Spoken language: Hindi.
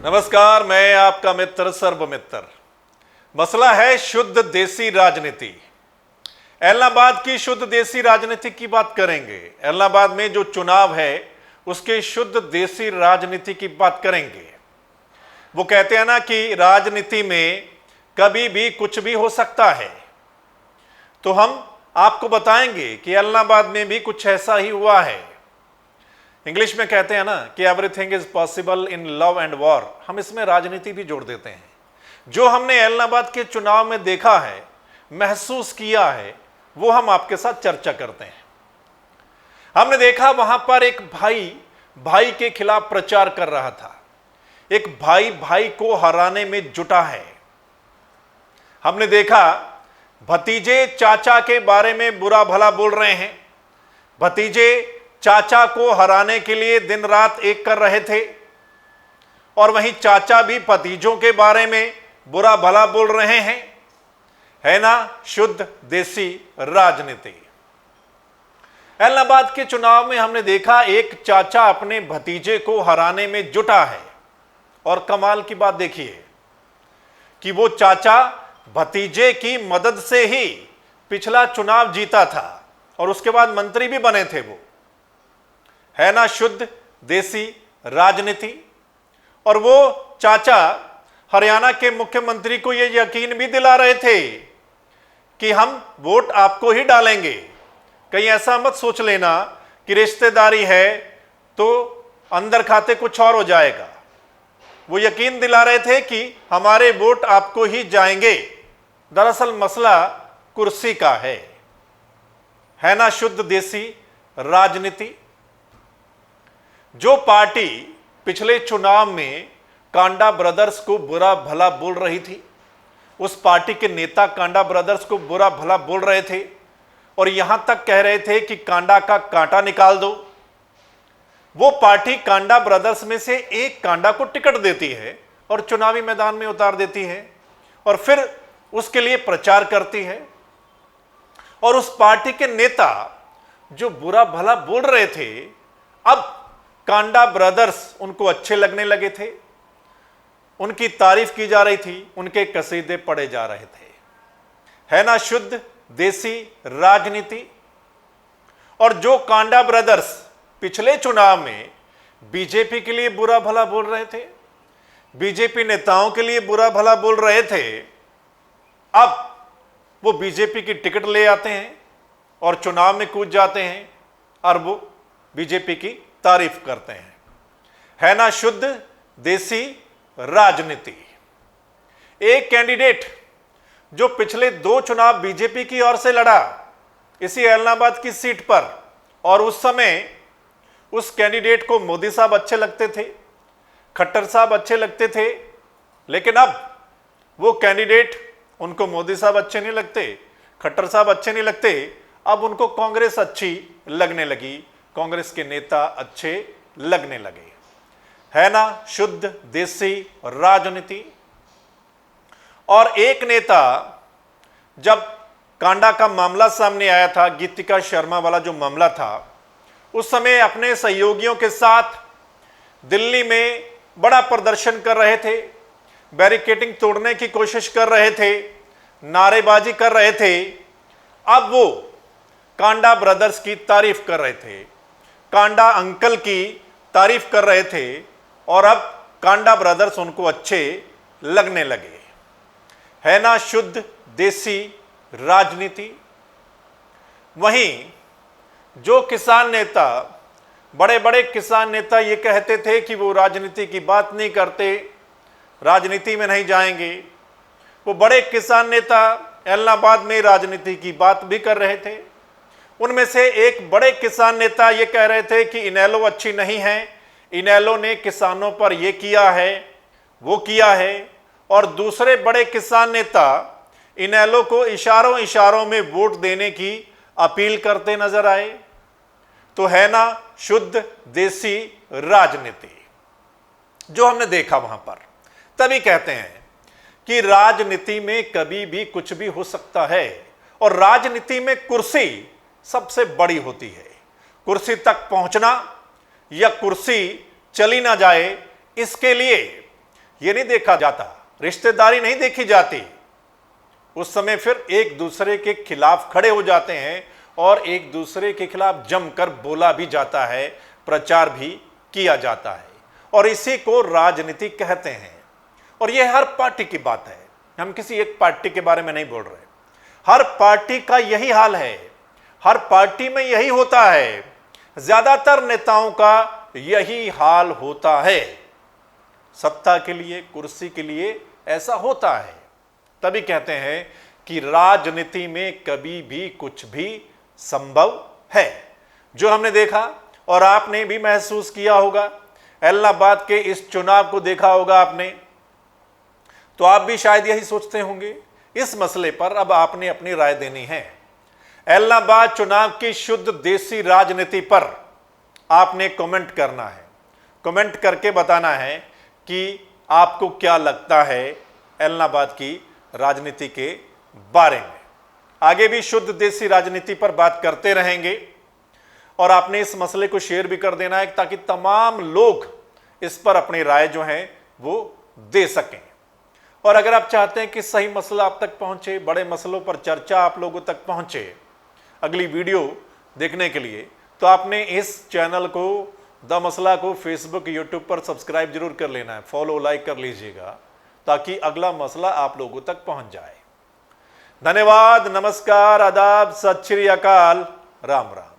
नमस्कार, मैं आपका मित्र सर्वमित्र। मसला है शुद्ध देसी राजनीति। एलनाबाद की शुद्ध देसी राजनीति की बात करेंगे। एलनाबाद में जो चुनाव है उसके शुद्ध देसी राजनीति की बात करेंगे। वो कहते हैं ना कि राजनीति में कभी भी कुछ भी हो सकता है, तो हम आपको बताएंगे कि एलनाबाद में भी कुछ ऐसा ही हुआ है। इंग्लिश में कहते हैं ना कि everything is possible in love and war. हम इसमें राजनीति भी जोड़ देते हैं। जो हमने एलनाबाद के चुनाव में देखा है, महसूस किया है, वो हम आपके साथ चर्चा करते हैं। हमने देखा वहां पर एक भाई के खिलाफ प्रचार कर रहा था। एक भाई को हराने में जुटा है। हमने देखा भतीजे चाचा के बारे में बुरा भला बोल रहे हैं। भतीजे चाचा को हराने के लिए दिन रात एक कर रहे थे, और वहीं चाचा भी भतीजों के बारे में बुरा भला बोल रहे हैं। है ना शुद्ध देसी राजनीति। एलनाबाद के चुनाव में हमने देखा एक चाचा अपने भतीजे को हराने में जुटा है, और कमाल की बात देखिए कि वो चाचा भतीजे की मदद से ही पिछला चुनाव जीता था और उसके बाद मंत्री भी बने थे। वो है ना शुद्ध देसी राजनीति। और वो चाचा हरियाणा के मुख्यमंत्री को ये यकीन भी दिला रहे थे कि हम वोट आपको ही डालेंगे। कहीं ऐसा मत सोच लेना कि रिश्तेदारी है तो अंदर खाते कुछ और हो जाएगा। वो यकीन दिला रहे थे कि हमारे वोट आपको ही जाएंगे। दरअसल मसला कुर्सी का है ना शुद्ध देसी राजनीति। जो पार्टी पिछले चुनाव में कांडा ब्रदर्स को बुरा भला बोल रही थी, उस पार्टी के नेता कांडा ब्रदर्स को बुरा भला बोल रहे थे और यहां तक कह रहे थे कि कांडा का कांटा निकाल दो। वो पार्टी कांडा ब्रदर्स में से एक कांडा को टिकट देती है और चुनावी मैदान में उतार देती है और फिर उसके लिए प्रचार करती है। और उस पार्टी के नेता जो बुरा भला बोल रहे थे, अब कांडा ब्रदर्स उनको अच्छे लगने लगे थे। उनकी तारीफ की जा रही थी, उनके कसीदे पढ़े जा रहे थे। है ना शुद्ध देसी राजनीति। और जो कांडा ब्रदर्स पिछले चुनाव में बीजेपी के लिए बुरा भला बोल रहे थे, बीजेपी नेताओं के लिए बुरा भला बोल रहे थे, अब वो बीजेपी की टिकट ले आते हैं और चुनाव में कूद जाते हैं और वो बीजेपी की तारीफ करते हैं। है ना शुद्ध देसी राजनीति। एक कैंडिडेट जो पिछले 2 चुनाव बीजेपी की ओर से लड़ा इसी एलनाबाद की सीट पर, और उस समय उस कैंडिडेट को मोदी साहब अच्छे लगते थे, खट्टर साहब अच्छे लगते थे, लेकिन अब वो कैंडिडेट, उनको मोदी साहब अच्छे नहीं लगते, खट्टर साहब अच्छे नहीं लगते, अब उनको कांग्रेस अच्छी लगने लगी, कांग्रेस के नेता अच्छे लगने लगे। है ना शुद्ध देसी राजनीति। और एक नेता, जब कांडा का मामला सामने आया था, गीतिका शर्मा वाला जो मामला था, उस समय अपने सहयोगियों के साथ दिल्ली में बड़ा प्रदर्शन कर रहे थे, बैरिकेडिंग तोड़ने की कोशिश कर रहे थे, नारेबाजी कर रहे थे। अब वो कांडा ब्रदर्स की तारीफ कर रहे थे, कांडा अंकल की तारीफ कर रहे थे, और अब कांडा ब्रदर्स उनको अच्छे लगने लगे। है ना शुद्ध देसी राजनीति। वहीं जो किसान नेता, बड़े बड़े किसान नेता ये कहते थे कि वो राजनीति की बात नहीं करते, राजनीति में नहीं जाएंगे, वो बड़े किसान नेता एलनाबाद में राजनीति की बात भी कर रहे थे। उनमें से एक बड़े किसान नेता ये कह रहे थे कि इनेलो अच्छी नहीं है, इनेलो ने किसानों पर ये किया है, वो किया है, और दूसरे बड़े किसान नेता इनेलो को इशारों में वोट देने की अपील करते नजर आए। तो है ना शुद्ध देसी राजनीति जो हमने देखा वहां पर। तभी कहते हैं कि राजनीति में कभी भी कुछ भी हो सकता है, और राजनीति में कुर्सी सबसे बड़ी होती है। कुर्सी तक पहुंचना या कुर्सी चली ना जाए, इसके लिए ये नहीं देखा जाता, रिश्तेदारी नहीं देखी जाती। उस समय फिर एक दूसरे के खिलाफ खड़े हो जाते हैं और एक दूसरे के खिलाफ जमकर बोला भी जाता है, प्रचार भी किया जाता है, और इसी को राजनीति कहते हैं। और यह हर पार्टी की बात है, हम किसी एक पार्टी के बारे में नहीं बोल रहे, हर पार्टी का यही हाल है, हर पार्टी में यही होता है, ज्यादातर नेताओं का यही हाल होता है। सत्ता के लिए, कुर्सी के लिए ऐसा होता है। तभी कहते हैं कि राजनीति में कभी भी कुछ भी संभव है। जो हमने देखा और आपने भी महसूस किया होगा, इलाहाबाद के इस चुनाव को देखा होगा आपने, तो आप भी शायद यही सोचते होंगे। इस मसले पर अब आपने अपनी राय देनी है। इलाहाबाद चुनाव की शुद्ध देसी राजनीति पर आपने कमेंट करना है। कमेंट करके बताना है कि आपको क्या लगता है इलाहाबाद की राजनीति के बारे में। आगे भी शुद्ध देसी राजनीति पर बात करते रहेंगे और आपने इस मसले को शेयर भी कर देना है ताकि तमाम लोग इस पर अपनी राय जो है वो दे सकें। और अगर आप चाहते हैं कि सही मसला आप तक पहुंचे, बड़े मसलों पर चर्चा आप लोगों तक पहुंचे अगली वीडियो देखने के लिए, तो आपने इस चैनल को द मसला को फेसबुक, यूट्यूब पर सब्सक्राइब जरूर कर लेना है, फॉलो लाइक कर लीजिएगा ताकि अगला मसला आप लोगों तक पहुंच जाए। धन्यवाद, नमस्कार, आदाब, सत श्री अकाल, राम राम।